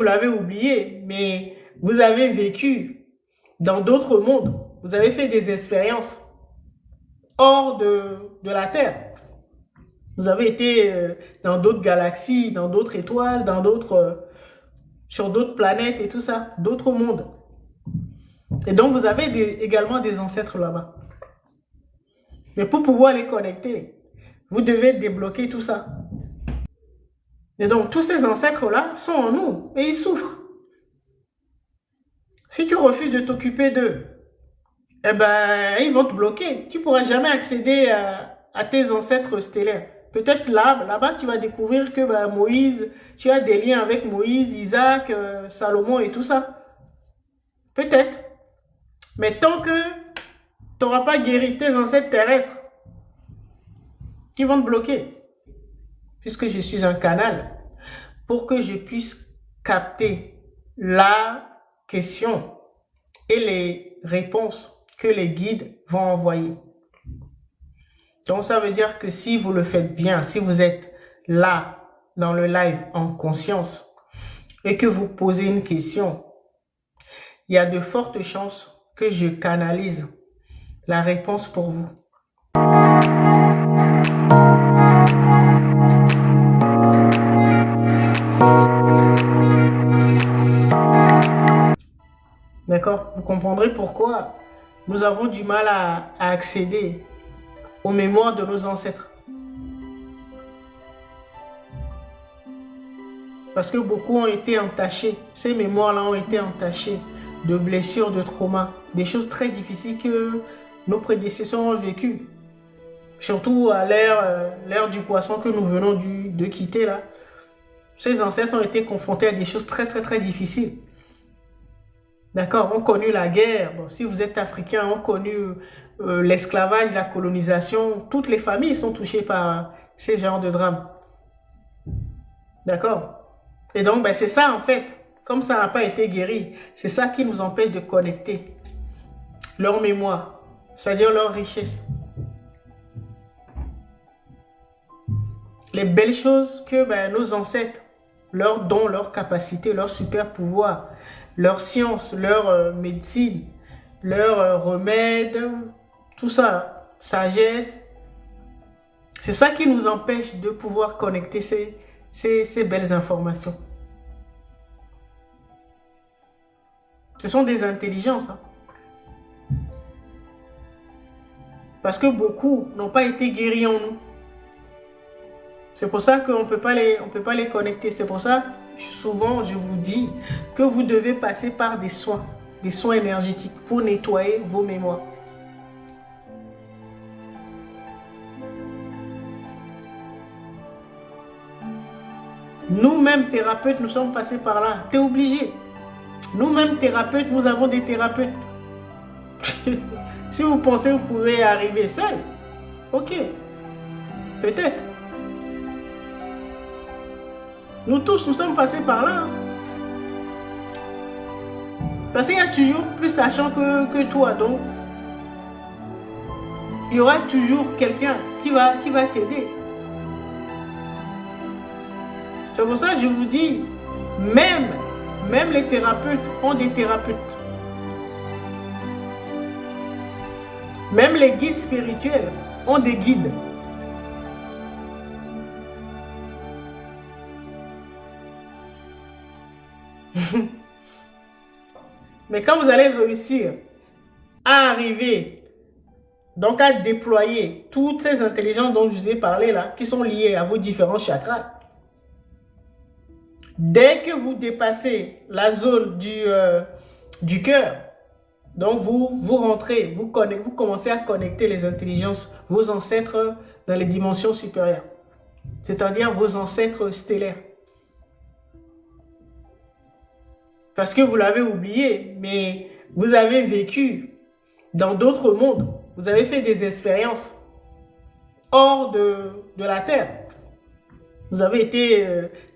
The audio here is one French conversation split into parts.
Vous l'avez oublié, mais vous avez vécu dans d'autres mondes. Vous avez fait des expériences hors de la Terre. Vous avez été dans d'autres galaxies, dans d'autres étoiles, sur d'autres planètes et tout ça, d'autres mondes. Et donc, vous avez également des ancêtres là-bas. Mais pour pouvoir les connecter, vous devez débloquer tout ça. Et donc, tous ces ancêtres-là sont en nous et ils souffrent. Si tu refuses de t'occuper d'eux, eh ben, ils vont te bloquer. Tu ne pourras jamais accéder à tes ancêtres stellaires. Peut-être là-bas, tu vas découvrir que Moïse, tu as des liens avec Moïse, Isaac, Salomon et tout ça. Peut-être. Mais tant que tu n'auras pas guéri tes ancêtres terrestres, ils vont te bloquer. Puisque je suis un canal, pour que je puisse capter la question et les réponses que les guides vont envoyer. Donc, ça veut dire que si vous le faites bien, si vous êtes là, dans le live, en conscience, et que vous posez une question, il y a de fortes chances que je canalise la réponse pour vous. D'accord? Vous comprendrez pourquoi nous avons du mal à accéder aux mémoires de nos ancêtres. Parce que beaucoup ont été entachés. Ces mémoires-là ont été entachées de blessures, de traumas, des choses très difficiles que nos prédécesseurs ont vécues. Surtout à l'ère du poisson que nous venons de quitter là. Ces ancêtres ont été confrontés à des choses très très très difficiles. D'accord, ont connu la guerre. Bon, si vous êtes africain, ont connu l'esclavage, la colonisation. Toutes les familles sont touchées par ces genres de drames. D'accord? Et donc, c'est ça en fait. Comme ça n'a pas été guéri, c'est ça qui nous empêche de connecter leur mémoire, c'est-à-dire leur richesse. Les belles choses que nos ancêtres, leurs dons, leurs capacités, leurs super pouvoirs, leur science, leur médecine, leurs remèdes, tout ça, sagesse. C'est ça qui nous empêche de pouvoir connecter ces belles informations. Ce sont des intelligences. Hein. Parce que beaucoup n'ont pas été guéris en nous. C'est pour ça qu'on ne peut pas les connecter. C'est pour ça, souvent, je vous dis que vous devez passer par des soins énergétiques pour nettoyer vos mémoires. Nous-mêmes, thérapeutes, nous sommes passés par là. Tu es obligé. Nous-mêmes, thérapeutes, nous avons des thérapeutes. Si vous pensez que vous pouvez arriver seul, ok, peut-être. Nous tous, nous sommes passés par là. Parce qu'il y a toujours plus sachant que toi. Donc, il y aura toujours quelqu'un qui va t'aider. C'est pour ça que je vous dis, même les thérapeutes ont des thérapeutes. Même les guides spirituels ont des guides. Mais quand vous allez réussir à arriver, donc à déployer toutes ces intelligences dont je vous ai parlé là, qui sont liées à vos différents chakras, dès que vous dépassez la zone du cœur, donc vous rentrez, vous commencez à connecter les intelligences, vos ancêtres dans les dimensions supérieures, c'est-à-dire vos ancêtres stellaires. Parce que vous l'avez oublié, mais vous avez vécu dans d'autres mondes. Vous avez fait des expériences hors de la Terre. Vous avez été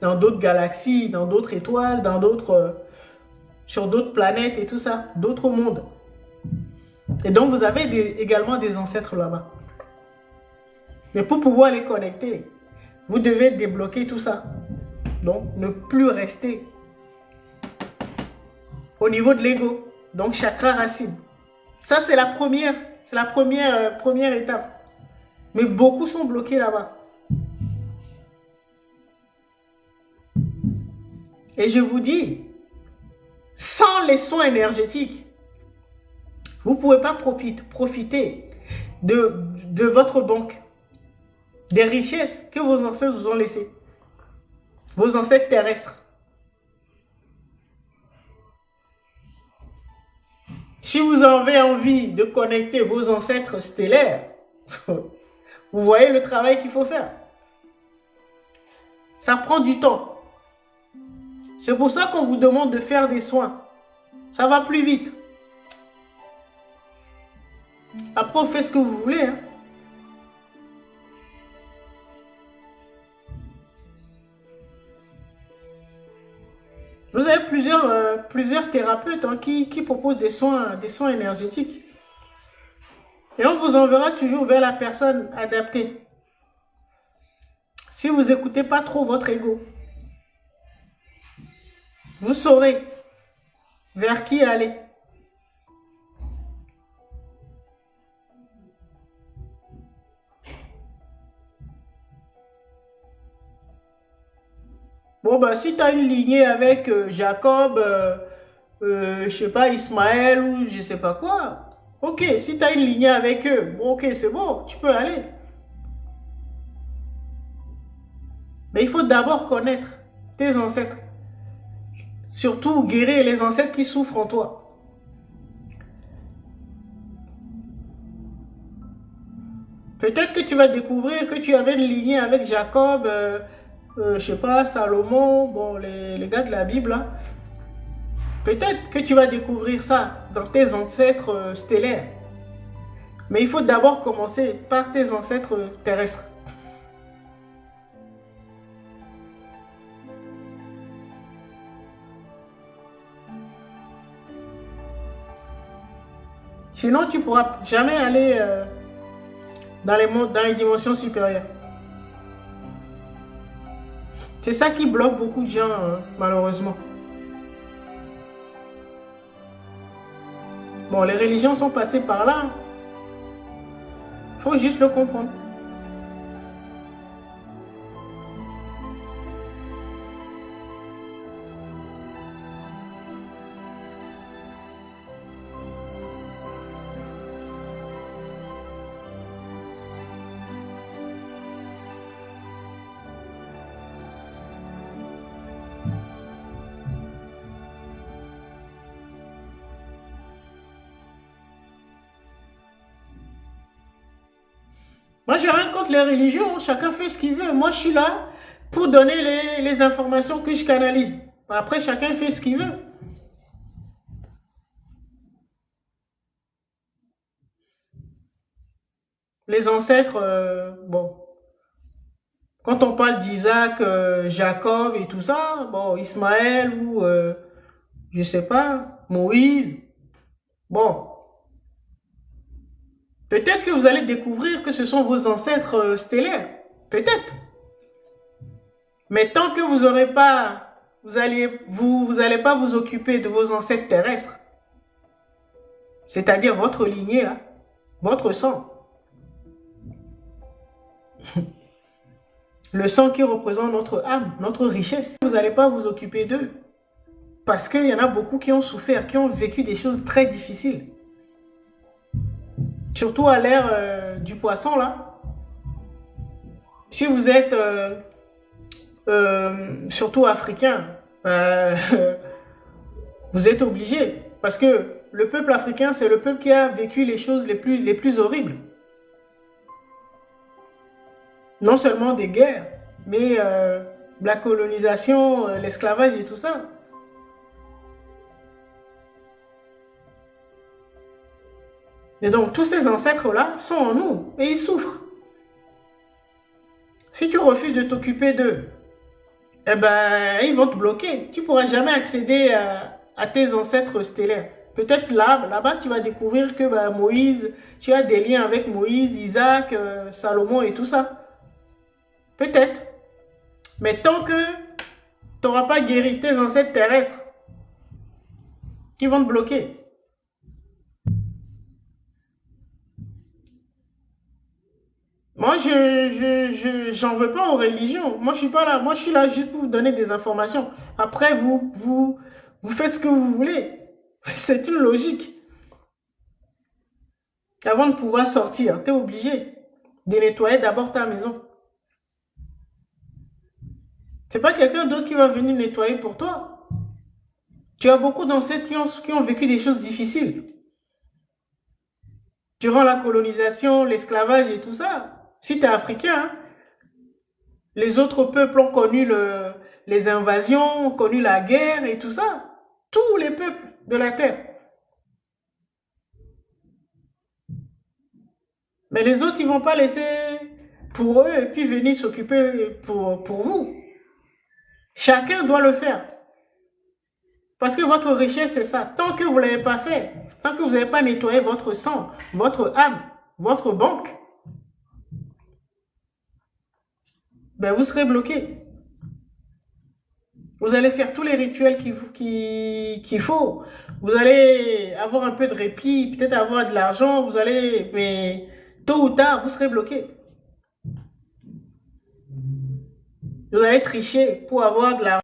dans d'autres galaxies, dans d'autres étoiles, sur d'autres planètes et tout ça, d'autres mondes. Et donc, vous avez également des ancêtres là-bas. Mais pour pouvoir les connecter, vous devez débloquer tout ça. Donc, ne plus rester au niveau de l'ego. Donc, chakra racine. Ça, c'est la première, première étape. Mais beaucoup sont bloqués là-bas. Et je vous dis, sans les soins énergétiques, vous ne pouvez pas profiter de votre banque, des richesses que vos ancêtres vous ont laissées, vos ancêtres terrestres. Si vous avez envie de connecter vos ancêtres stellaires, vous voyez le travail qu'il faut faire. Ça prend du temps. C'est pour ça qu'on vous demande de faire des soins. Ça va plus vite. Après, vous faites ce que vous voulez. Hein. Vous avez plusieurs thérapeutes hein, qui proposent des soins énergétiques. Et on vous enverra toujours vers la personne adaptée. Si vous n'écoutez pas trop votre ego, vous saurez vers qui aller. Bon, bah, si tu as une lignée avec Jacob, je sais pas, Ismaël ou je sais pas quoi, ok, si tu as une lignée avec eux, bon, ok, c'est bon, tu peux aller. Mais il faut d'abord connaître tes ancêtres. Surtout guérir les ancêtres qui souffrent en toi. Peut-être que tu vas découvrir que tu avais une lignée avec Jacob, je sais pas, Salomon, bon, les gars de la Bible. Hein. Peut-être que tu vas découvrir ça dans tes ancêtres stellaires. Mais il faut d'abord commencer par tes ancêtres terrestres. Sinon, tu ne pourras jamais aller dans les dimensions supérieures. C'est ça qui bloque beaucoup de gens, malheureusement. Bon, les religions sont passées par là. Il faut juste le comprendre. Moi, j'ai rien contre les religions. Chacun fait ce qu'il veut. Moi, je suis là pour donner les informations que je canalise. Après, chacun fait ce qu'il veut. Les ancêtres, bon, quand on parle d'Isaac, Jacob et tout ça, bon, Ismaël ou, je sais pas, Moïse, bon, peut-être que vous allez découvrir que ce sont vos ancêtres stellaires. Peut-être. Mais tant que vous aurez pas, vous allez pas vous occuper de vos ancêtres terrestres, c'est-à-dire votre lignée là, votre sang, le sang qui représente notre âme, notre richesse, vous n'allez pas vous occuper d'eux, parce qu'il y en a beaucoup qui ont souffert, qui ont vécu des choses très difficiles, surtout à l'ère du poisson là. Si vous êtes surtout africain, vous êtes obligé. Parce que le peuple africain, c'est le peuple qui a vécu les choses les plus horribles. Non seulement des guerres, mais la colonisation, l'esclavage et tout ça. Et donc, tous ces ancêtres-là sont en nous et ils souffrent. Si tu refuses de t'occuper d'eux, eh ben, ils vont te bloquer. Tu ne pourras jamais accéder à tes ancêtres stellaires. Peut-être là-bas, tu vas découvrir que bah, Moïse, tu as des liens avec Moïse, Isaac, Salomon et tout ça. Peut-être. Mais tant que tu n'auras pas guéri tes ancêtres terrestres, Ils vont te bloquer. Moi, j'en veux pas aux religions. Moi, je suis pas là. Moi, je suis là juste pour vous donner des informations. Après, vous faites ce que vous voulez. C'est une logique. Avant de pouvoir sortir, tu es obligé de nettoyer d'abord ta maison. C'est pas quelqu'un d'autre qui va venir nettoyer pour toi. Tu as beaucoup d'ancêtres qui ont vécu des choses difficiles. Durant la colonisation, l'esclavage et tout ça. Si tu es africain, hein, les autres peuples ont connu les invasions, ont connu la guerre et tout ça. Tous les peuples de la terre. Mais les autres, ils vont pas laisser pour eux et puis venir s'occuper pour vous. Chacun doit le faire. Parce que votre richesse, c'est ça. Tant que vous ne l'avez pas fait, tant que vous n'avez pas nettoyé votre sang, votre âme, votre banque, ben vous serez bloqué. Vous allez faire tous les rituels qu'il faut. Vous allez avoir un peu de répit, peut-être avoir de l'argent, vous allez, mais tôt ou tard, vous serez bloqué. Vous allez tricher pour avoir de l'argent.